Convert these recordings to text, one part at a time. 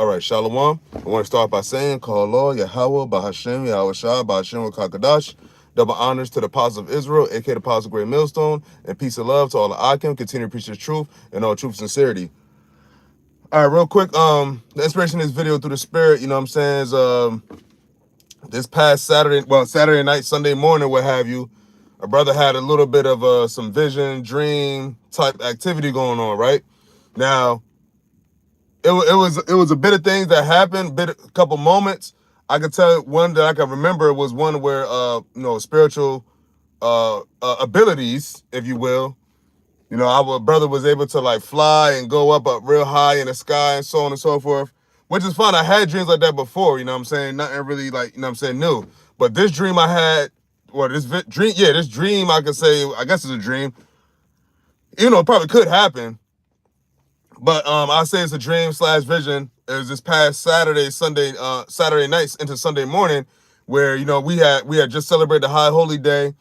All right, Shalom. I want to start by saying, Call Lord, Yahawah, BAHASHAM, YAHAWASHI, BAHASHAM, Kakadash. Double honors to the apostles of Israel, aka the apostles of Great Millstone, and peace and love to all the Akim. Continue to preach the truth and all truth and sincerity. All right, real quick, the inspiration of this video through the spirit, you know what I'm saying, is this past Saturday, well, Saturday night, Sunday morning, what have you, a brother had a little bit of some vision, dream type activity going on, right? Now, it was a bit of things that happened, a couple moments. I could tell one that I can remember was one where spiritual abilities, if you will. You know, our brother was able to like fly and go up real high in the sky and so on and so forth, which is fun. I had dreams like that before, you know what I'm saying? Nothing really like, you know what I'm saying, new. But this dream I had, or this dream I could say, I guess it's a dream. You know, it probably could happen. But I say it's a dream slash vision. It was this past Saturday nights into Sunday morning, where we had just celebrated the High Holy Day,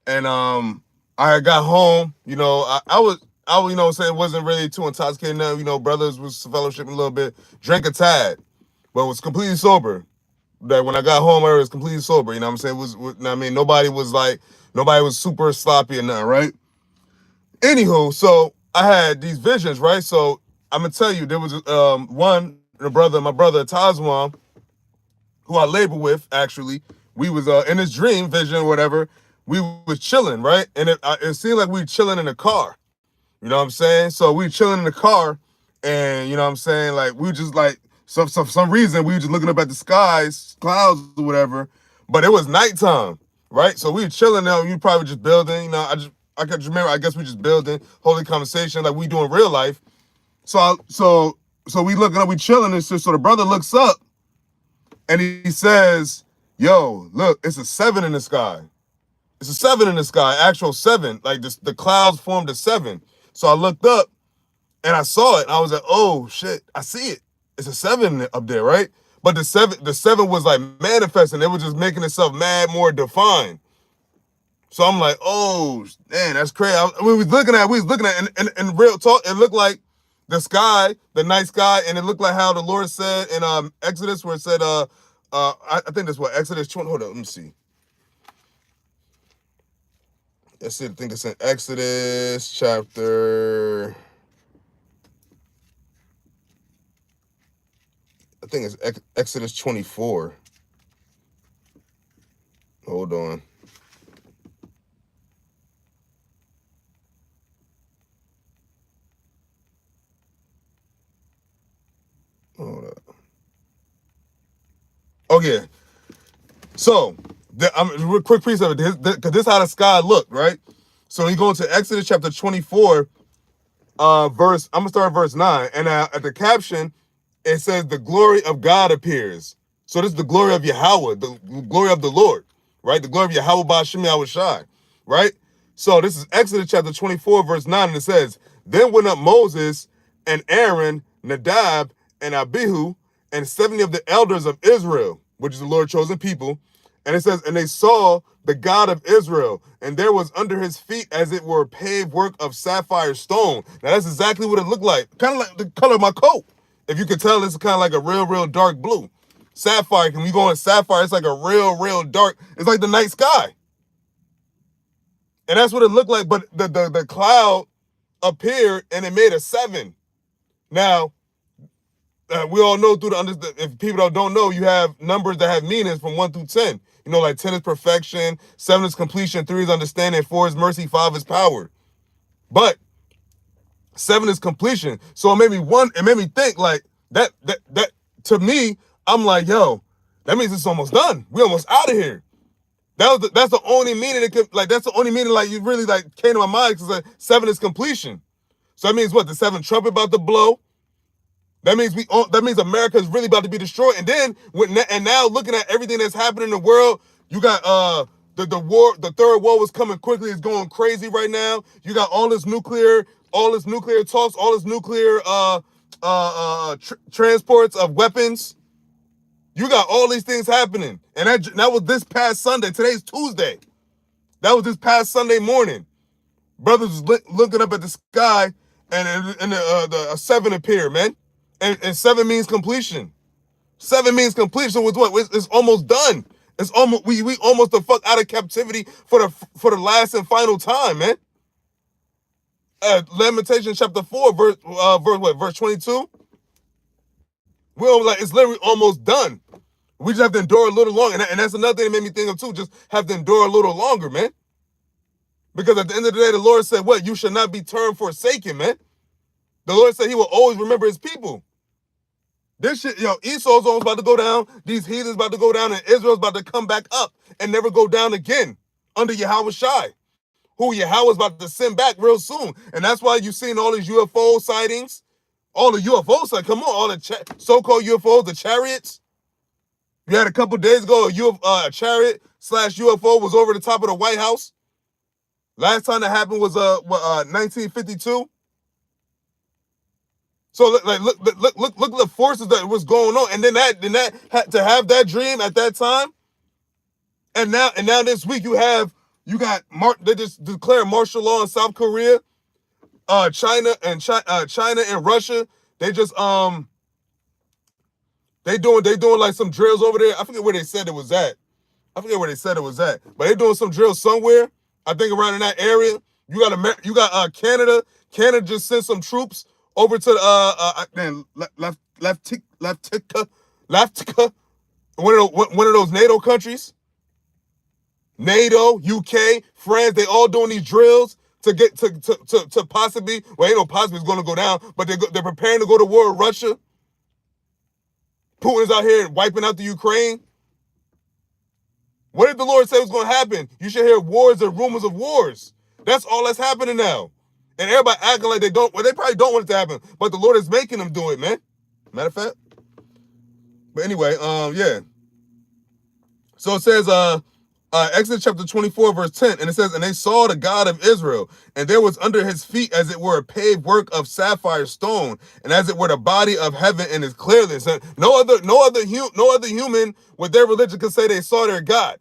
and I got home. I was wasn't really too intoxicated. Now brothers was fellowshipping a little bit, drank a tad, but was completely sober. That when I got home, I was completely sober. You know what I'm saying? Nobody was super sloppy or nothing, right? Anywho, so I had these visions, right? So I'm gonna tell you, there was my brother Tazwan, who I labor with. Actually, we was in this dream vision, or whatever. We was chilling, right? And it seemed like we were chilling in the car. You know what I'm saying? So we were chilling in the car, and you know what I'm saying, like we were just like some reason we were just looking up at the skies, clouds or whatever. But it was nighttime, right? So we were chilling there. You probably just building. I could remember. I guess we just building holy conversation like we do in real life. So we looking up, we chilling, and so the brother looks up, and he says, "Yo, look, it's a 7 in the sky. It's a 7 in the sky, actual 7. Like this, the clouds formed a 7." So I looked up, and I saw it. And I was like, "Oh shit, I see it. It's a 7 up there, right?" But the seven was like manifesting. It was just making itself mad more defined. So I'm like, "Oh man, that's crazy." We was looking at, and real talk, it looked like the sky, the night sky, and it looked like how the Lord said in Exodus, where it said, I think that's what Exodus 20. Hold on, let me see. Let's see. I think it's in Exodus chapter. I think it's Exodus 24. Hold on. Hold up. Okay. So, real quick piece of it, because this is how the sky looked, right? So you go into Exodus chapter 24, I'm going to start at verse 9. And at the caption, it says, "The glory of God appears." So this is the glory of Yahawah, the glory of the Lord, right? The glory of Yahawah BAHASHAM YAHAWASHI, right? So this is Exodus chapter 24, verse 9, and it says, "Then went up Moses and Aaron, Nadab, and Abihu, and 70 of the elders of Israel," which is the Lord's chosen people. And it says, "And they saw the God of Israel, and there was under his feet as it were paved work of sapphire stone." Now that's exactly what it looked like. Kind of like the color of my coat. If you could tell, it's kind of like a real dark blue. Sapphire, when you go in sapphire, it's like a real dark, it's like the night sky. And that's what it looked like, but the cloud appeared and it made a 7. Now, we all know if people don't know, you have numbers that have meanings from 1 through 10. Like 10 is perfection, 7 is completion, 3 is understanding, 4 is mercy, 5 is power. But 7 is completion. So it made me think like that to me, I'm like, yo, that means it's almost done. We almost out of here. That's the only meaning it could, like, that's the only meaning, like, you really, like, came to my mind, because like 7 is completion. So that means what? The 7th trumpet about to blow. That means America is really about to be destroyed. And then now looking at everything that's happening in the world, you got the war, the third war was coming quickly. It's going crazy right now. You got all this nuclear talks, all this nuclear transports of weapons. You got all these things happening, and that was this past Sunday. Today's Tuesday. That was this past Sunday morning. Brothers was looking up at the sky, and a 7 appeared, man. And 7 means completion. 7 means completion. So it's what? It's almost done. It's almost we almost the fuck out of captivity for the last and final time, man. Lamentations chapter 4, verse 22. We're like, it's literally almost done. We just have to endure a little longer. And that's another thing that made me think of too. Just have to endure a little longer, man. Because at the end of the day, the Lord said, what? You should not be turned forsaken, man. The Lord said he will always remember his people. This shit, Esau's almost about to go down. These heathens about to go down. And Israel's about to come back up and never go down again under YAHAWASHI, who Yahweh's about to send back real soon. And that's why you've seen all these UFO sightings. All the UFO sightings. Come on, all the so-called UFOs, the chariots. You had a couple days ago, a chariot / UFO was over the top of the White House. Last time that happened was 1952. So look at the forces that was going on, and then that had to have that dream at that time, and now this week they just declared martial law in South Korea, China and Russia. They just they doing like some drills over there. I forget where they said it was at. But they're doing some drills somewhere. I think around in that area. You got Canada. Canada just sent some troops over to Laftica, one of those NATO countries. NATO, UK, France, they all doing these drills to get to possibly, well, ain't no possibly it's going to go down, but they're preparing to go to war with Russia. Putin's out here wiping out the Ukraine. What did the Lord say was going to happen? You should hear wars and rumors of wars. That's all that's happening now. And everybody acting like they don't. Well, they probably don't want it to happen, but the Lord is making them do it, man. Matter of fact. But anyway, yeah. So it says, Exodus chapter 24, verse 10, and it says, and they saw the God of Israel, and there was under his feet as it were a paved work of sapphire stone, and as it were the body of heaven in his clearness. And no other human with their religion could say they saw their God.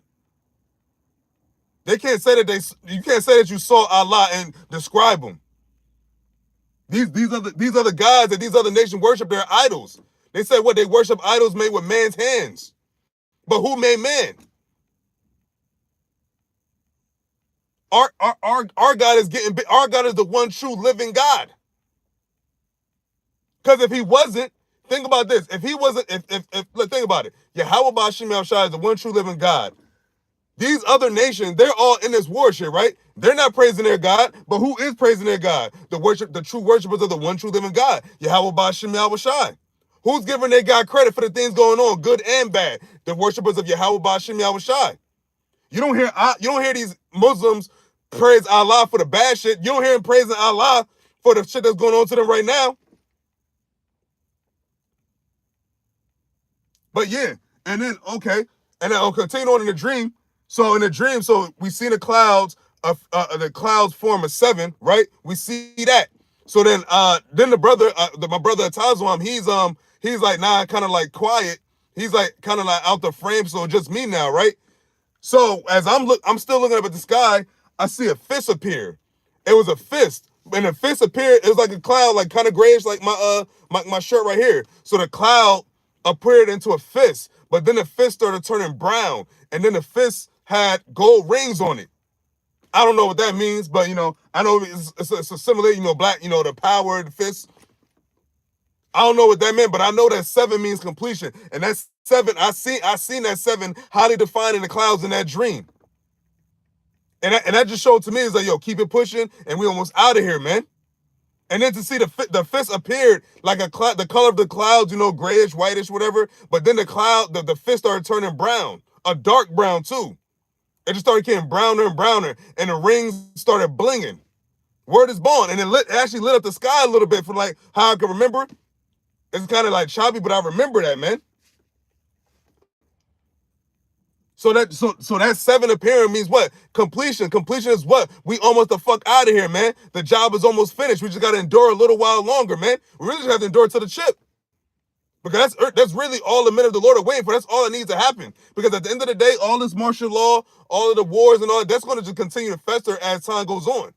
They can't say that you can't say that you saw Allah and describe him. These are the gods that these other nations worship. Their idols. They say what they worship idols made with man's hands. But who made man? Our God is our God is the one true living God. Because if he wasn't, think about this. If he wasn't, look, think about it. Yahawah BAHASHAM is the one true living God. These other nations, they're all in this worship, right? They're not praising their God, but who is praising their God? The true worshipers of the one true living God, Yahawah BAHASHAM. Who's giving their God credit for the things going on, good and bad? The worshipers of Yahawah BAHASHAM. You don't hear these Muslims praise Allah for the bad shit. You don't hear them praising Allah for the shit that's going on to them right now. But yeah, and then I'll continue on in the dream. So in the dream, we see the clouds form a 7, right? We see that. So then my brother Atazwam, he's like, nah, kind of like quiet. He's like kind of like out the frame, so just me now, right? So as I'm still looking up at the sky, I see a fist appear. It was a fist. And the fist appeared, it was like a cloud, like kind of grayish, like my shirt right here. So the cloud appeared into a fist, but then the fist started turning brown, and then the fist had gold rings on it. I don't know what that means, but I know it's a similar, black, the power of the fist. I don't know what that meant, but I know that 7 means completion, and that's 7. I seen that 7 highly defined in the clouds in that dream, and that just showed to me is like, yo, keep it pushing, and we almost out of here, man. And then to see the fist appeared like the color of the clouds, grayish, whitish, whatever. But then the fist started turning brown, a dark brown too. It just started getting browner and browner, and the rings started blinging. Word is born, and it actually lit up the sky a little bit for like how I can remember. It's kind of like choppy, but I remember that, man. So that 7 appearing means what? Completion. Completion is what? We almost the fuck out of here, man. The job is almost finished. We just got to endure a little while longer, man. We really just have to endure to the chip. Because that's really all the men of the Lord are waiting for. That's all that needs to happen. Because at the end of the day, all this martial law, all of the wars and all that's going to just continue to fester as time goes on.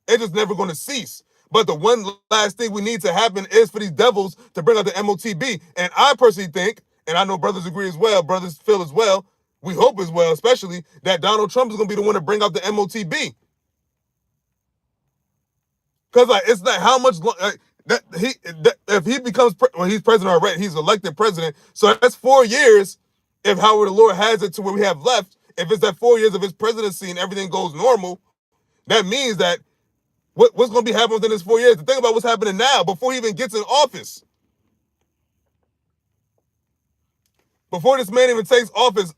It's just never going to cease. But the one last thing we need to happen is for these devils to bring out the MOTB. And I personally think, and I know brothers agree as well, brothers feel as well, we hope as well, especially, that Donald Trump is going to be the one to bring out the MOTB. Because like, it's like how much if he becomes he's president already, he's elected president, so that's 4 years. If however the Lord has it to where we have left, if it's that 4 years of his presidency and everything goes normal, that means that what's going to be happening within this 4 years? Think about what's happening now before he even gets in office. Before this man even takes office,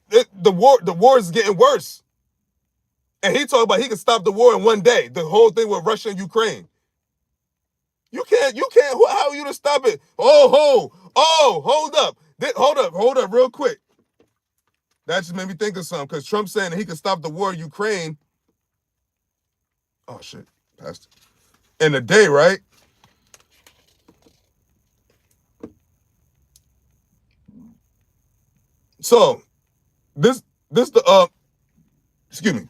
the war is getting worse. And he talked about he could stop the war in one day. The whole thing with Russia and Ukraine. You can't. How are you to stop it? Hold up. Hold up real quick. That just made me think of something, because Trump saying that he could stop the war in Ukraine. Oh, shit. Passed it. In a day, right? So, this the, excuse me.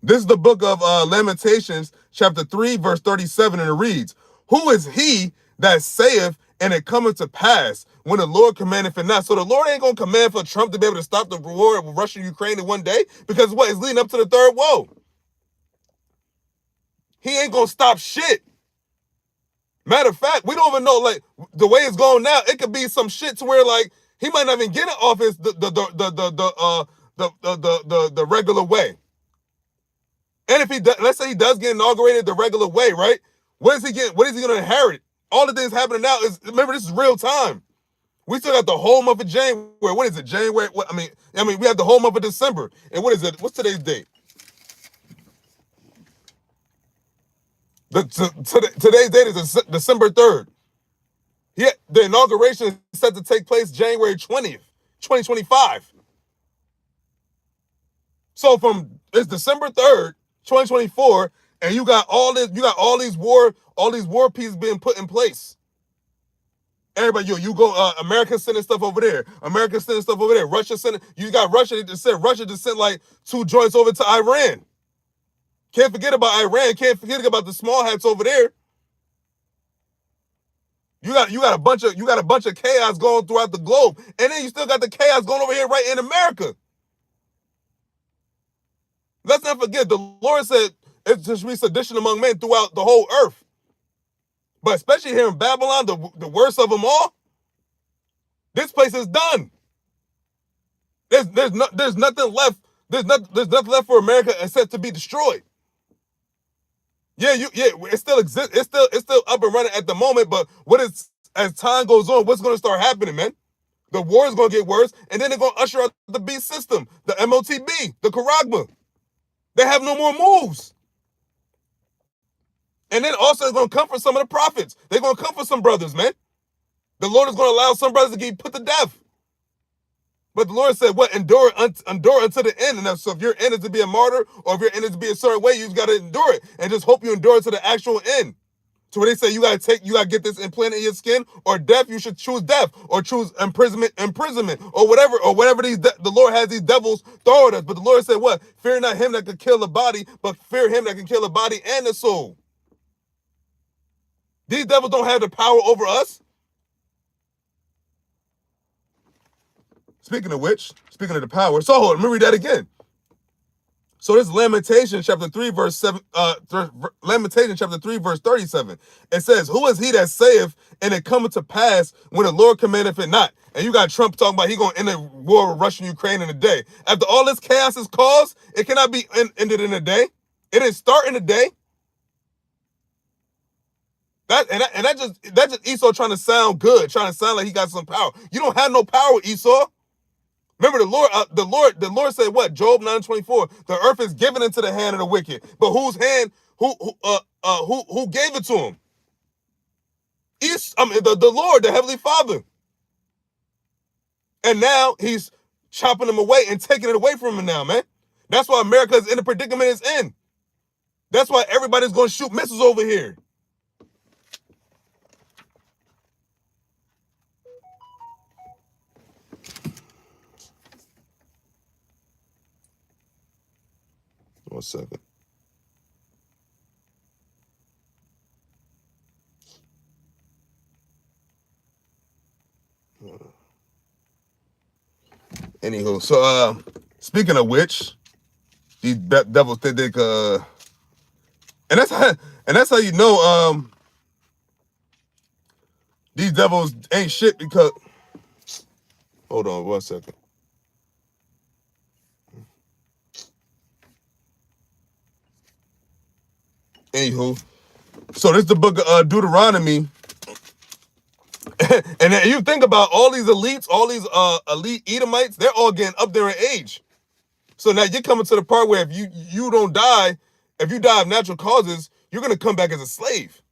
This is the book of Lamentations, chapter 3, verse 37, and it reads, "Who is he that saith, and it cometh to pass, when the Lord commandeth it not?" So the Lord ain't going to command for Trump to be able to stop the war of Russia and Ukraine in one day, because what is leading up to the third woe? He ain't going to stop shit. Matter of fact, we don't even know, like, the way it's going now, it could be some shit to where, like, he might not even get in office the regular way. And if he does, let's say he does get inaugurated the regular way, right? What is he going to inherit? All the things happening now is, remember, this is real time. We still got the whole month of January. What is it? January? What, I mean, we have the whole month of December. And what is it? What's today's date? Today's date is December 3rd. Yeah, the inauguration is set to take place January 20th, 2025. So it's December 3rd, 2024, and you got all these war pieces being put in place. Everybody, you go, America sending stuff over there. America sending stuff over there. Russia sending, you got Russia just sent like 2 joints over to Iran. Can't forget about Iran. Can't forget about the small hats over there. You got a bunch of chaos going throughout the globe. And then you still got the chaos going over here right in America. Let's not forget, the Lord said it's just be sedition among men throughout the whole earth. But especially here in Babylon, the worst of them all, this place is done. There's nothing left. There's nothing left for America except to be destroyed. Yeah, it still exists. It's still up and running at the moment. But as time goes on, what's going to start happening, man? The war is going to get worse, and then they're going to usher out the beast system, the MOTB, the Karagma. They have no more moves. And then also it's going to come for some of the prophets. They're going to come for some brothers, man. The Lord is going to allow some brothers to get put to death. But the Lord said, what? Endure until the end. And so if your end is to be a martyr, or if your end is to be a certain way, you've got to endure it. And just hope you endure to the actual end. To where they say you got to get this implanted in your skin, or death, you should choose death, or choose imprisonment, or whatever the Lord has these devils throw at us. But the Lord said what? Fear not him that can kill the body, but fear him that can kill the body and the soul. These devils don't have the power over us. Speaking of which, speaking of the power, so hold on, let me read that again. So this is Lamentations chapter 3, verse 7, Lamentations chapter 3, verse 37. It says, "Who is he that saith, and it cometh to pass, when the Lord commandeth it not?" And you got Trump talking about he going to end the war with Russia and Ukraine in a day. After all this chaos is caused, it cannot be ended in a day. It didn't start in a day. That just Esau trying to sound good, trying to sound like he got some power. You don't have no power, Esau. Remember, the Lord said what? Job 9:24. The earth is given into the hand of the wicked, but whose hand? Who gave it to him? The Lord, the Heavenly Father. And now he's chopping them away and taking it away from him now, man. That's why America is in the predicament it's in. That's why everybody's going to shoot missiles over here. One second. Anywho, so speaking of which, these devils think they could, and that's how you know these devils ain't shit because. Hold on 1 second. Anywho, so this is the book of Deuteronomy. And then you think about all these elites, all these elite Edomites, they're all getting up there in age. So now you're coming to the part where if you don't die, if you die of natural causes, you're gonna come back as a slave.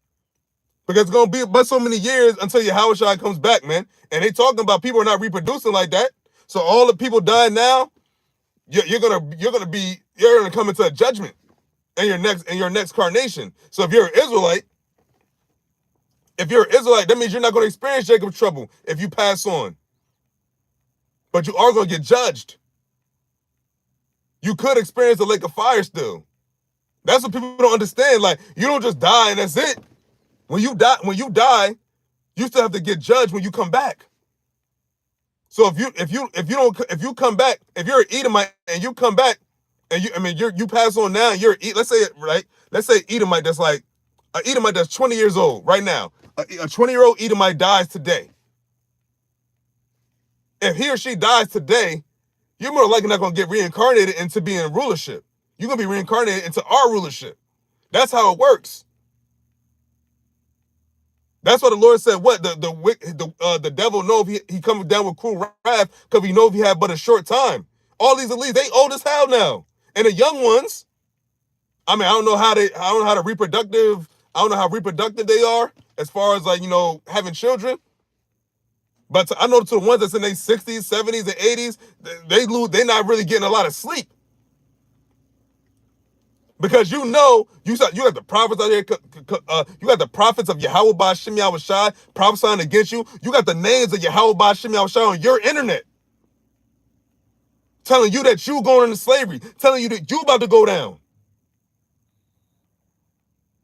Because it's gonna be but so many years until Yahawashi comes back, man. And they talking about people are not reproducing like that. So all the people dying now, you're gonna come into a judgment in your next carnation. So if you're an Israelite, that means you're not gonna experience Jacob's trouble if you pass on. But you are gonna get judged. You could experience the lake of fire still. That's what people don't understand. Like, you don't just die and that's it. When you die, you still have to get judged when you come back. So if you come back, if you're an Edomite and you come back, and you pass on now, let's say Edomite that's like an Edomite that's 20 years old right now. A 20-year-old Edomite dies today. If he or she dies today, you're more likely not going to get reincarnated into being in rulership. You're going to be reincarnated into our rulership. That's how it works. That's why the Lord said, what? The devil know if he comes down with cruel wrath because he know if he had but a short time. All these elites, they old as hell now. And the young ones, I don't know how reproductive they are as far as like, having children. But I know to the ones that's in their 60s, 70s, and 80s, they're not really getting a lot of sleep. Because you got the prophets out here, you got the prophets of Yahawah BAHASHAM YAHAWASHI prophesying against you. You got the names of Yahawah BAHASHAM YAHAWASHI on your internet. Telling you that you going into slavery. Telling you that you about to go down.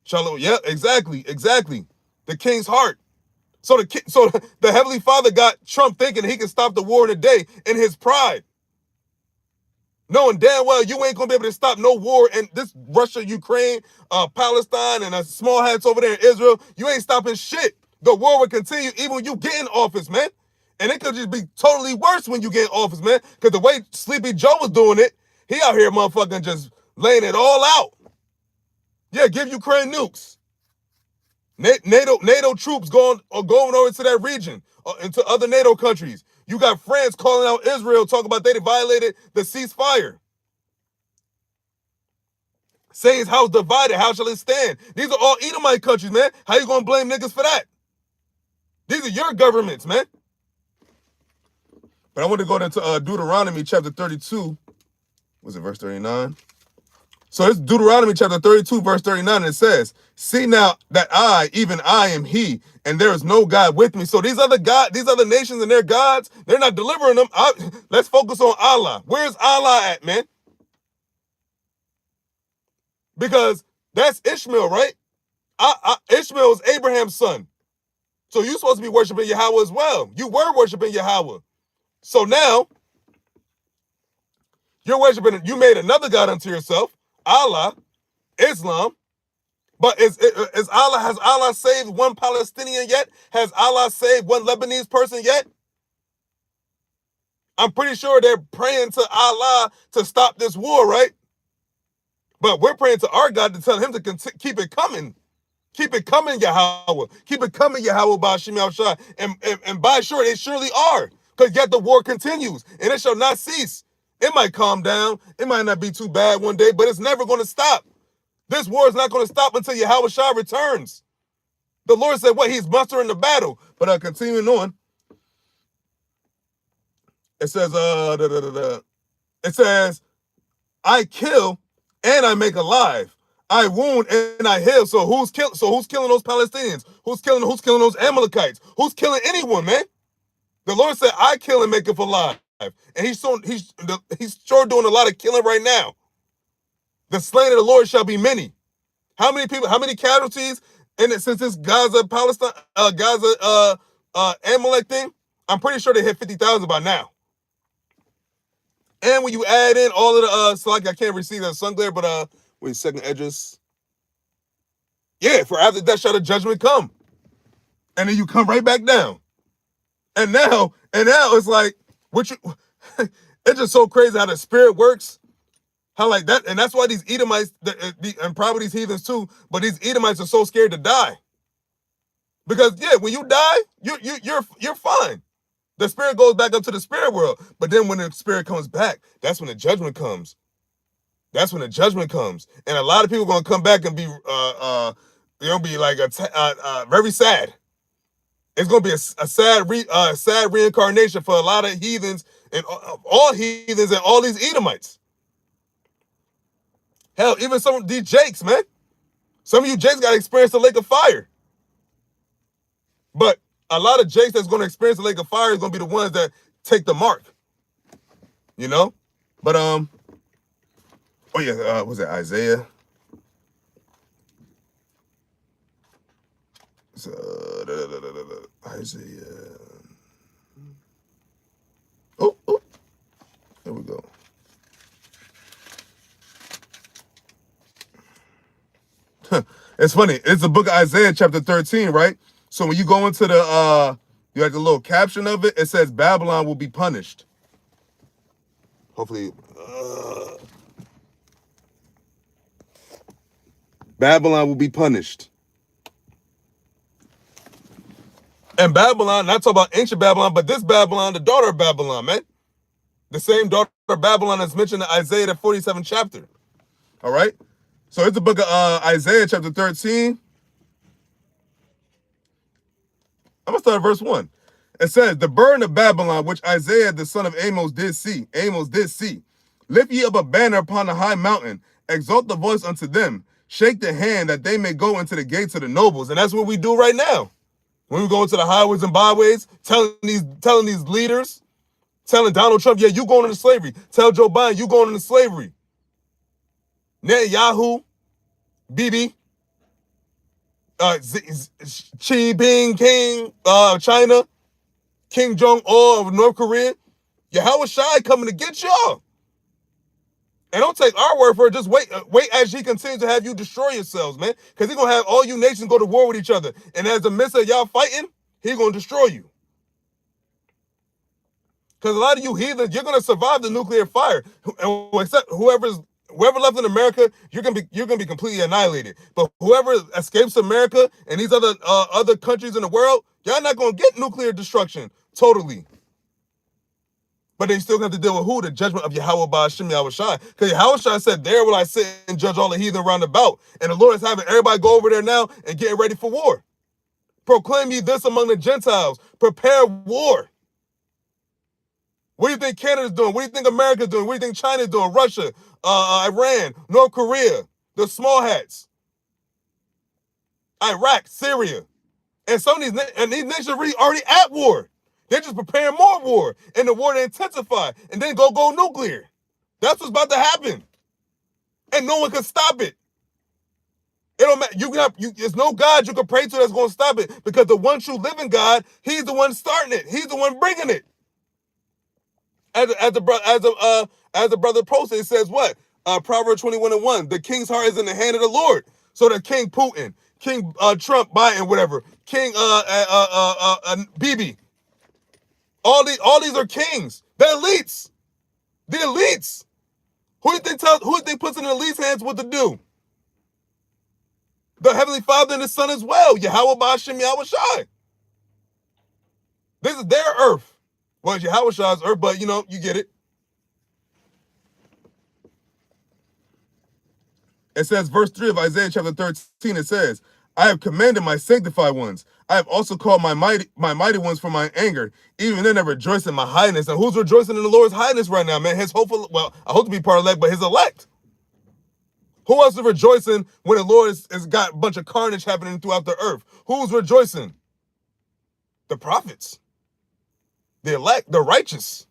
Shalom. Yeah, exactly. The king's heart. So the Heavenly Father got Trump thinking he can stop the war in a day in his pride. Knowing damn well you ain't gonna be able to stop no war in this Russia, Ukraine, Palestine, and a small hats over there in Israel. You ain't stopping shit. The war will continue even when you get in office, man. And it could just be totally worse when you get in office, man. Because the way Sleepy Joe was doing it, he out here motherfucking just laying it all out. Yeah, give Ukraine nukes. NATO troops going over to that region, into other NATO countries. You got France calling out Israel, talking about they violated the ceasefire. Saying house divided, how shall it stand? These are all Edomite countries, man. How you gonna blame niggas for that? These are your governments, man. But I want to go into Deuteronomy chapter 32. Was it verse 39? So it's Deuteronomy chapter 32, verse 39, and it says, "See now that I, even I, am He, and there is no God with me." So these other nations and their gods, they're not delivering them. Let's focus on Allah. Where's Allah at, man? Because that's Ishmael, right? Ishmael is Abraham's son. So you're supposed to be worshiping Yahawah as well. You were worshiping Yahawah. So now, you made another God unto yourself, Allah, Islam. But has Allah saved one Palestinian yet? Has Allah saved one Lebanese person yet? I'm pretty sure they're praying to Allah to stop this war, right? But we're praying to our God to tell him to keep it coming. Keep it coming, Yahawah. Keep it coming, Yahawah BAHASHAM YAHAWASHI. And by sure, they surely are. Because yet the war continues, and it shall not cease. It might calm down. It might not be too bad one day, but it's never going to stop. This war is not going to stop until Yahawashi returns. The Lord said, what? He's mustering the battle. But continuing on, it says, it says, I kill and I make alive. I wound and I heal. So who's killing those Palestinians? Who's killing those Amalekites? Who's killing anyone, man? The Lord said, I kill and make it alive. And he's sure doing a lot of killing right now. The slain of the Lord shall be many. How many people, how many casualties since this Gaza, Palestine, Amalek thing? I'm pretty sure they hit 50,000 by now. And when you add in all of the so like I can't really see the sun glare, but wait, second edges. Yeah, for after death shall the judgment come. And then you come right back down. And now it's like what you it's just so crazy how the spirit works. How like that, and that's why these Edomites, and probably these heathens too, but these Edomites are so scared to die. Because yeah, when you die, you're fine. The spirit goes back up to the spirit world. But then when the spirit comes back, that's when the judgment comes. That's when the judgment comes. And a lot of people are gonna come back and be be like very sad. It's gonna be a sad reincarnation for a lot of heathens and all heathens and all these Edomites. Hell, even some of these Jakes, man. Some of you Jakes got to experience the lake of fire. But a lot of Jakes that's going to experience the lake of fire is going to be the ones that take the mark. You know? But, oh yeah, was it Isaiah? Isaiah. Oh, there we go. It's funny. It's the book of Isaiah, chapter 13, right? So when you go into the you have the little caption of it, it says Babylon will be punished. Hopefully, Babylon will be punished. And Babylon, not talking about ancient Babylon, but this Babylon, the daughter of Babylon, man. The same daughter of Babylon that's mentioned in Isaiah, the 47th chapter. All right? So it's the book of Isaiah, chapter 13. I'm going to start at verse 1. It says, the burden of Babylon, which Isaiah, the son of Amos, did see. Lift ye up a banner upon the high mountain. Exalt the voice unto them. Shake the hand that they may go into the gates of the nobles. And that's what we do right now. When we go into the highways and byways, telling these leaders, telling Donald Trump, yeah, you going into slavery. Tell Joe Biden, you going into slavery. Netanyahu, Bibi, Xi Jinping, China, Kim Jong-un of North Korea, YAHAWASHI coming to get y'all. And don't take our word for it. Just wait as he continues to have you destroy yourselves, man. Because he's going to have all you nations go to war with each other. And as the midst of y'all fighting, he's going to destroy you. Because a lot of you heathens, you're going to survive the nuclear fire. Except whoever left in America, you're gonna be completely annihilated. But whoever escapes America and these other countries in the world, y'all not gonna get nuclear destruction totally. But they still have to deal with who? The judgment of Yahawah BAHASHAM YAHAWASHI. Because Yahawashi said, there will I sit and judge all the heathen round about. And the Lord is having everybody go over there now and getting ready for war. Proclaim ye this among the Gentiles. Prepare war. What do you think Canada's doing? What do you think America's doing? What do you think China's doing? Russia, Iran, North Korea, the small hats, Iraq, Syria. And some of these nations are really already at war. They're just preparing more war. And the war to intensify. And then go nuclear. That's what's about to happen. And no one can stop it. It don't matter. There's no God you can pray to that's going to stop it. Because the one true living God, he's the one starting it. He's the one bringing it. As the brother posted, it says what? Proverbs 21:1. The king's heart is in the hand of the Lord. So that King Putin, King Trump, Biden, whatever, King Bibi, all these are kings. The elites. The elites. Who do you think puts in the elites' hands what to do? The Heavenly Father and the Son as well. Yahawah BAHASHAM YAHAWASHI. This is their earth. Well, it's Yahawashi's earth, but you get it. It says, verse 3 of Isaiah chapter 13, it says, I have commanded my sanctified ones. I have also called my mighty ones from my anger. Even then I rejoice in my highness. And who's rejoicing in the Lord's highness right now, man? His hopeful, well, I hope to be part of elect, but his elect. Who else is rejoicing when the Lord has got a bunch of carnage happening throughout the earth? Who's rejoicing? The prophets. The elect, the righteous.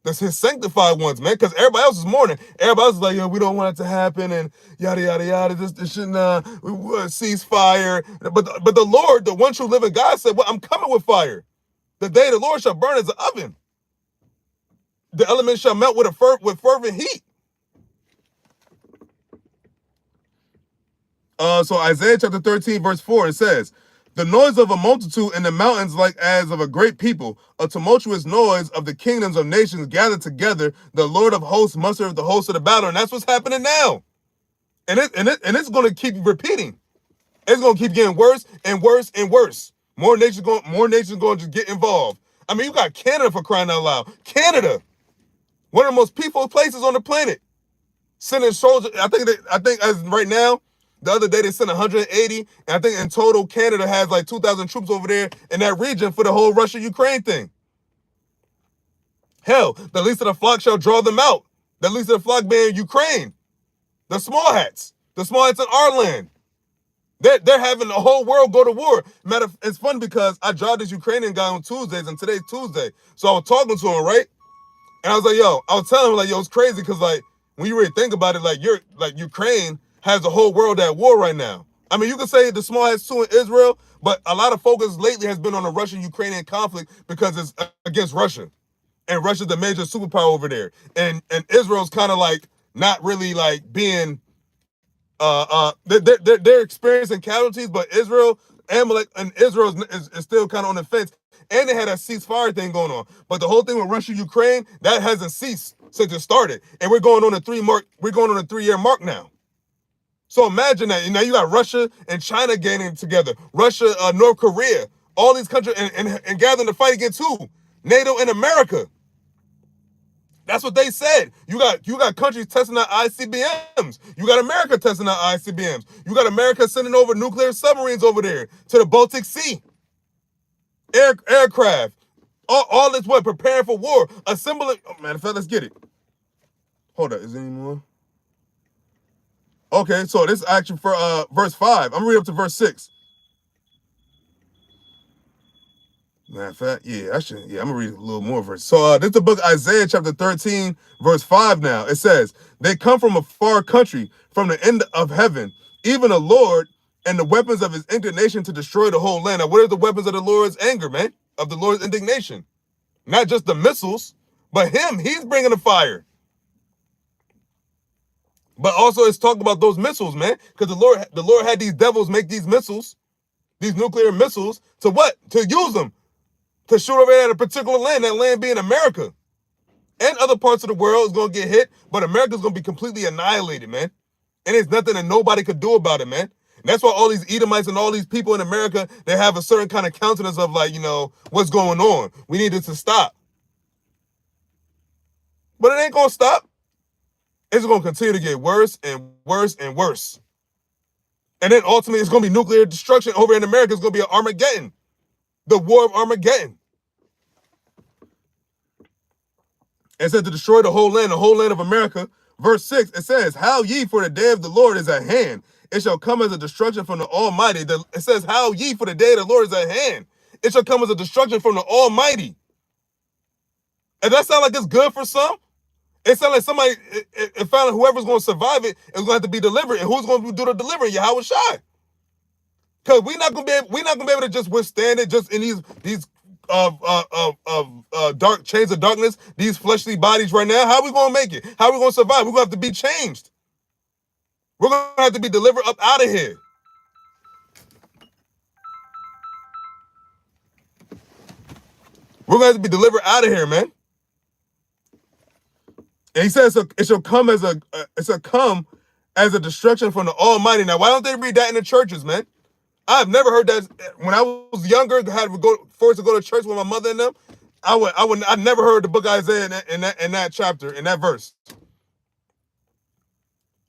That's his sanctified ones, man. Because everybody else is mourning. Everybody else is like, we don't want it to happen, and yada yada yada. This shouldn't cease fire. But the Lord, the one true living God, said, "Well, I'm coming with fire. The day the Lord shall burn as an oven." the elements shall melt with fervent heat. So Isaiah chapter 13, verse 4, it says, the noise of a multitude in the mountains like as of a great people, a tumultuous noise of the kingdoms of nations gathered together, the Lord of hosts mustered the host of the battle. And that's what's happening now. And it's going to keep repeating. It's going to keep getting worse and worse and worse. More nations going to just get involved. I mean, you got Canada, for crying out loud. Canada, one of the most peaceful places on the planet, sending soldiers. I think as right now, the other day they sent 180, and I think in total Canada has like 2,000 troops over there in that region for the whole Russia-Ukraine thing. Hell, the least of the flock shall draw them out. The least of the flock being Ukraine. The small hats in our land. They're having the whole world go to war. It's funny because I dropped this Ukrainian guy on Tuesdays, and today's Tuesday. So I was talking to him, right? And I was like, I was telling him, like, it's crazy because, like, when you really think about it, like, Ukraine has the whole world at war right now. I mean, you can say the small hats too in Israel, but a lot of focus lately has been on the Russian-Ukrainian conflict because it's against Russia. And Russia's the major superpower over there. And Israel's kind of like not really like being they're experiencing casualties, but Israel is still kind of on the fence. And they had a ceasefire thing going on. But the whole thing with Russia, Ukraine, that hasn't ceased since it started. And we're going on a 3-year mark now. So imagine that. Now you got Russia and China getting together. Russia, North Korea, all these countries and gathering to fight against who? NATO and America. That's what they said. You got countries testing out ICBMs. You got America testing out ICBMs. You got America sending over nuclear submarines over there to the Baltic Sea. Aircraft. All this preparing for war. Assembling. Oh, matter of fact, let's get it. Hold up. Is there any more? Okay, so this is actually for verse 5. I'm gonna read up to verse 6. Matter of fact, I'm gonna read a little more verse. So this is the book Isaiah chapter 13, verse 5 now. It says, they come from a far country, from the end of heaven, even the Lord and the weapons of his indignation to destroy the whole land. Now, what are the weapons of the Lord's anger, man? Of the Lord's indignation? Not just the missiles, but him. He's bringing the fire. But also it's talking about those missiles, man. Because the Lord had these devils make these missiles, these nuclear missiles, to what? To use them. To shoot over at a particular land, that land being America. And other parts of the world is going to get hit, but America's going to be completely annihilated, man. And there's nothing that nobody could do about it, man. And that's why all these Edomites and all these people in America, they have a certain kind of countenance of like, what's going on? We need this to stop. But it ain't going to stop. It's going to continue to get worse and worse and worse. And then ultimately it's going to be nuclear destruction over in America. It's going to be an Armageddon. The war of Armageddon. It said to destroy the whole land of America. Verse 6, it says, "Howl ye, for the day of the Lord is at hand. It shall come as a destruction from the Almighty." It says, "Howl ye, for the day of the Lord is at hand. It shall come as a destruction from the Almighty." And that sound like it's good for some? It sounds like somebody, it found whoever's going to survive it is going to have to be delivered. And who's going to do the delivering? YAHAWASHI. Because we're not going to be able to just withstand it just in these dark chains of darkness, these fleshly bodies right now. How are we going to make it? How are we going to survive? We're going to have to be changed. We're going to have to be delivered up out of here. We're going to have to be delivered out of here, man. And he says it shall come as a destruction from the Almighty. Now, why don't they read that in the churches, man? I've never heard that. When I was younger, had to forced to go to church with my mother and them. I never heard the book of Isaiah in that chapter, in that verse.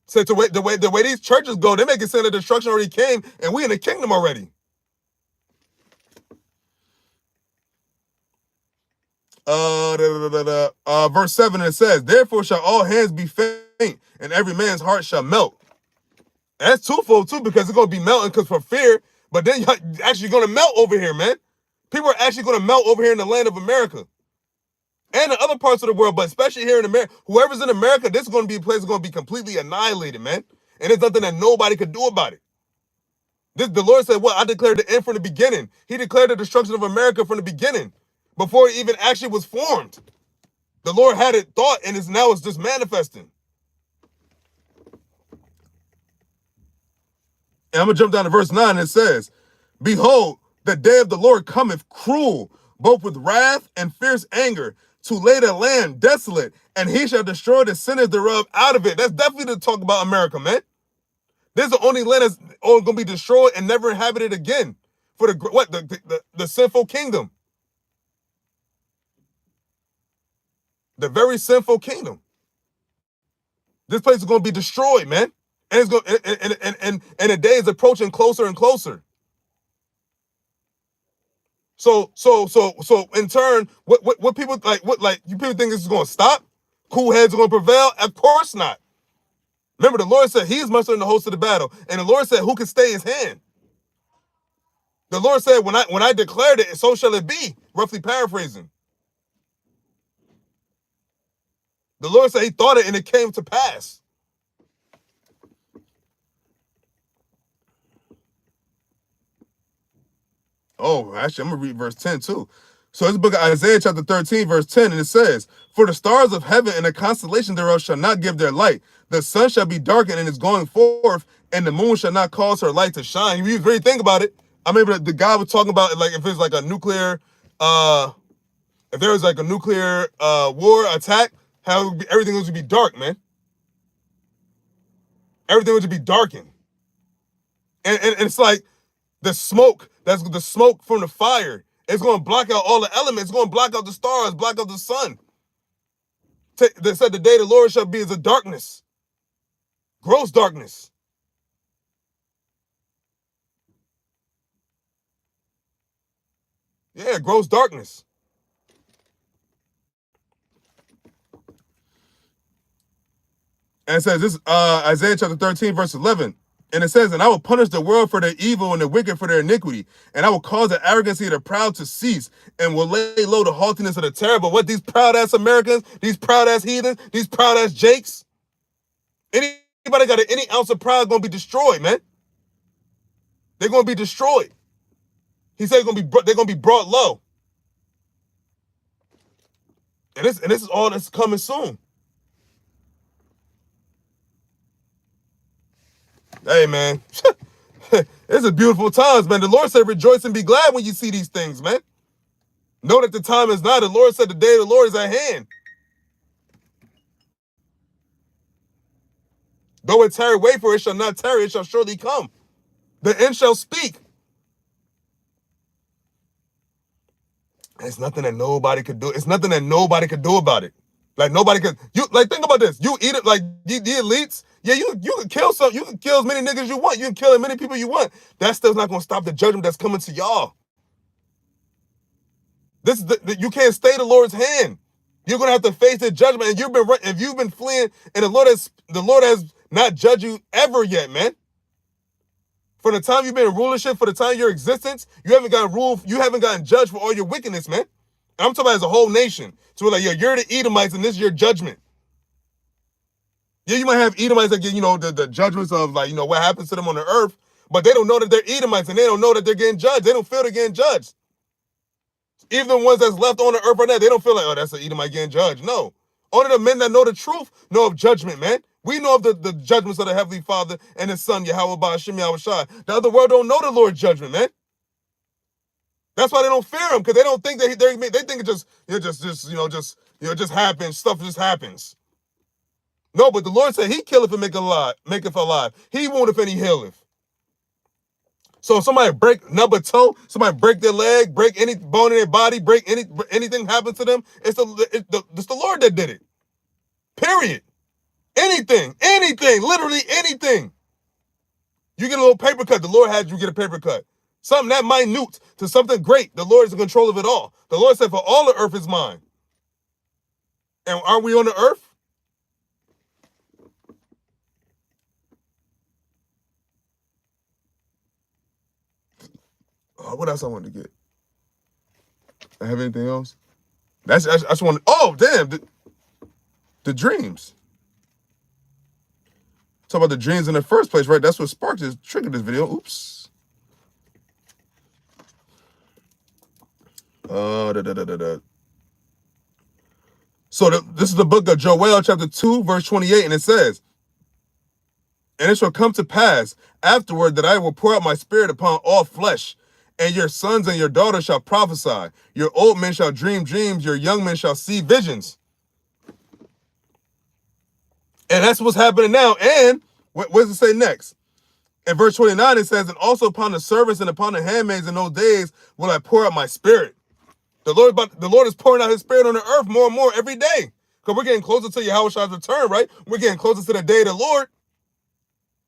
So the way these churches go, they make it sound that destruction already came, and we in the kingdom already. Verse 7, it says, "Therefore shall all hands be faint, and every man's heart shall melt." And that's twofold too, because it's gonna be melting because for fear, but then you're actually gonna melt over here, man. People are actually gonna melt over here in the land of America. And in other parts of the world, but especially here in America. Whoever's in America, this is gonna be a place that's gonna be completely annihilated, man. And there's nothing that nobody could do about it. The Lord said, "What? I declared the end from the beginning." He declared the destruction of America from the beginning, before it even actually was formed. The Lord had it thought, and now it's just manifesting. And I'm going to jump down to verse 9, and it says, behold, the day of the Lord cometh cruel, both with wrath and fierce anger, to lay the land desolate, and he shall destroy the sinners thereof out of it. That's definitely to talk about America, man. This is the only land that's going to be destroyed and never inhabited again for the sinful kingdom. The very sinful kingdom. This place is going to be destroyed, man. And it's going and the day is approaching closer and closer. So in turn, what people you people think this is going to stop? Cool heads are going to prevail? Of course not. Remember, the Lord said he is mustering the host of the battle, and the Lord said, who can stay his hand? The Lord said, when I declared it, so shall it be. Roughly paraphrasing. The Lord said he thought it, and it came to pass. Oh, actually, I'm going to read verse 10 too. So this book of Isaiah chapter 13, verse 10, and it says, for the stars of heaven and the constellation thereof shall not give their light. The sun shall be darkened in its going forth, and the moon shall not cause her light to shine. If you really think about it, I mean, the guy was talking about, like, if it's like a nuclear, if there was like a nuclear war attack, how everything would be dark, man. Everything would be darkened. And it's like the smoke, that's the smoke from the fire. It's going to block out all the elements. It's going to block out the stars, block out the sun. They said the day of the Lord shall be as a darkness. Gross darkness. Yeah, gross darkness. And it says this, Isaiah chapter 13, verse 11. And it says, and I will punish the world for their evil and the wicked for their iniquity. And I will cause the arrogancy of the proud to cease, and will lay low the haughtiness of the terrible. What, these proud-ass Americans, these proud-ass heathens, these proud-ass Jakes? Anybody got any ounce of pride going to be destroyed, man. They're going to be destroyed. He said they're going to be brought low. And this is all that's coming soon. Hey, man. It's a beautiful times, man. The Lord said, rejoice and be glad when you see these things, man. Know that the time is not. The Lord said the day of the Lord is at hand. Though it tarry, wait for it, shall not tarry, it shall surely come. The end shall speak. It's nothing that nobody could do. It's nothing that nobody could do about it. Like, nobody could. Think about this. You eat it, like the elites. Yeah, you can kill some. You can kill as many niggas you want. You can kill as many people you want. That still's not going to stop the judgment that's coming to y'all. This is you can't stay the Lord's hand. You're going to have to face the judgment. And if you've been fleeing, and the Lord has not judged you ever yet, man. From the time you've been in rulership, for the time of your existence, you haven't gotten judged for all your wickedness, man. And I'm talking about as a whole nation. So we're like, you're the Edomites, and this is your judgment. Yeah, you might have Edomites that get, the judgments of, like, what happens to them on the earth, but they don't know that they're Edomites, and they don't know that they're getting judged. They don't feel they're getting judged. Even the ones that's left on the earth right now, they don't feel like, oh, that's an Edomite getting judged. No. Only the men that know the truth know of judgment, man. We know of the judgments of the Heavenly Father and His Son, YAHAWAH, BAHASHAM, YAHAWASHI. The other world don't know the Lord's judgment, man. That's why they don't fear Him, because they don't think that they think it just happens. Stuff just happens. No, but the Lord said He killeth and maketh alive. He woundeth and He healeth. So if somebody nub a toe, somebody break their leg, break any bone in their body, anything happens to them, it's the Lord that did it. Period. Anything, literally anything. You get a little paper cut, the Lord had you get a paper cut. Something that minute to something great, the Lord is in control of it all. The Lord said, for all the earth is mine. And are we on the earth? Oh, what else I wanted to get? I have anything else? I just want. Oh, damn! The dreams. Talk about the dreams in the first place, right? That's what sparked this, triggered this video. Oops. So this is the book of Joel, chapter 2, verse 28, and it says, "And it shall come to pass afterward that I will pour out my spirit upon all flesh, and your sons and your daughters shall prophesy. Your old men shall dream dreams, your young men shall see visions." And that's what's happening now. And what does it say next? In verse 29, it says, "And also upon the servants and upon the handmaids in those days will I pour out my spirit." The Lord is pouring out his spirit on the earth more and more every day. Because we're getting closer to Yahawash's return, right? We're getting closer to the day of the Lord.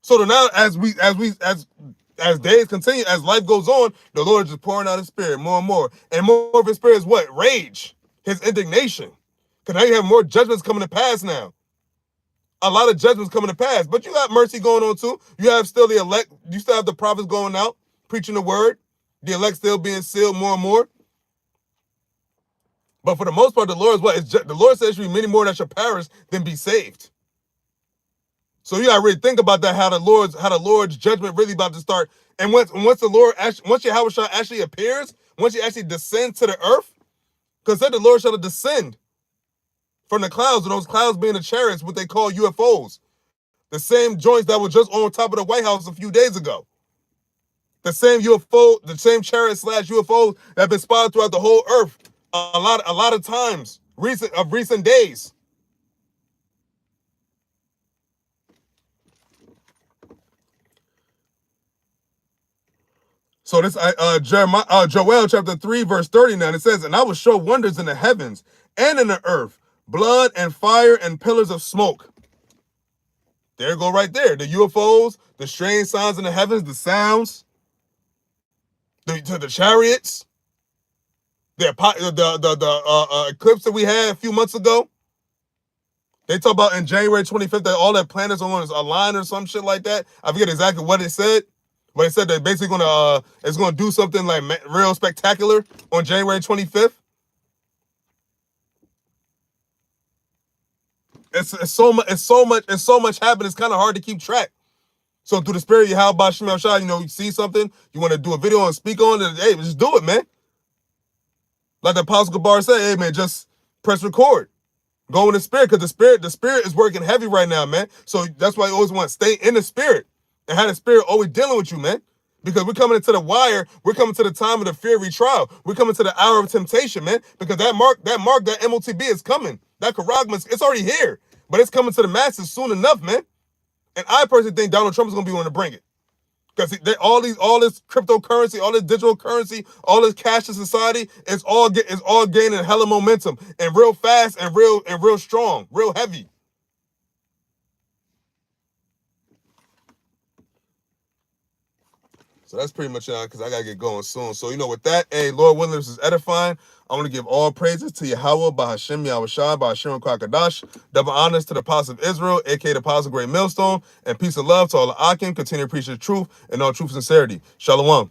So now as days continue, as life goes on, the Lord is just pouring out his spirit more and more. And more of his spirit is what? Rage. His indignation. Because now you have more judgments coming to pass now. A lot of judgments coming to pass. But you got mercy going on too. You have still the elect. You still have the prophets going out, preaching the word. The elect still being sealed more and more. But for the most part, the Lord is what? The Lord says there should be many more that shall perish than be saved. So you gotta really think about that, how the Lord's judgment really about to start. And once Yahawah actually appears, once he actually descends to the earth, because then the Lord shall descend from the clouds, and those clouds being the chariots, what they call UFOs. The same joints that were just on top of the White House a few days ago. The same UFO, the same chariot / UFOs that have been spotted throughout the whole earth a lot of times, recent days. So this Joel chapter 3, verse 39, it says, "And I will show wonders in the heavens and in the earth, blood and fire and pillars of smoke." There you go right there. The UFOs, the strange signs in the heavens, the sounds, the chariots, the eclipse that we had a few months ago. They talk about in January 25th that all that planets are going to align or some shit like that. I forget exactly what it said. But it said they're basically it's gonna do something like real spectacular on January 25th. It's so much happening. It's kind of hard to keep track. So through the spirit of Yahawah BAHASHAM, you see something, you want to do a video and speak on it, hey, just do it, man. Like the Apostle Gabar said, hey man, just press record. Go in the spirit, because the spirit is working heavy right now, man. So that's why you always want to stay in the spirit and have the spirit always dealing with you, man. Because we're coming into the wire, we're coming to the time of the fiery trial. We're coming to the hour of temptation, man. Because that MOTB is coming. That charagma, it's already here. But it's coming to the masses soon enough, man. And I personally think Donald Trump is going to be one to bring it. Because all this cryptocurrency, all this digital currency, all this cashless society, it's all gaining hella momentum and real fast and real strong, real heavy. So that's pretty much it, because I got to get going soon. So, with that, hey, Lord willing, this is edifying. I want to give all praises to Yahawah, BAHASHAM, Yahawashi, BAHASHAM, Kwakadash. Double honors to the Apostle of Israel, a.k.a. the Apostle Great Millstone, and peace and love to all the Akim. Continue to preach the truth and all truth and sincerity. Shalom.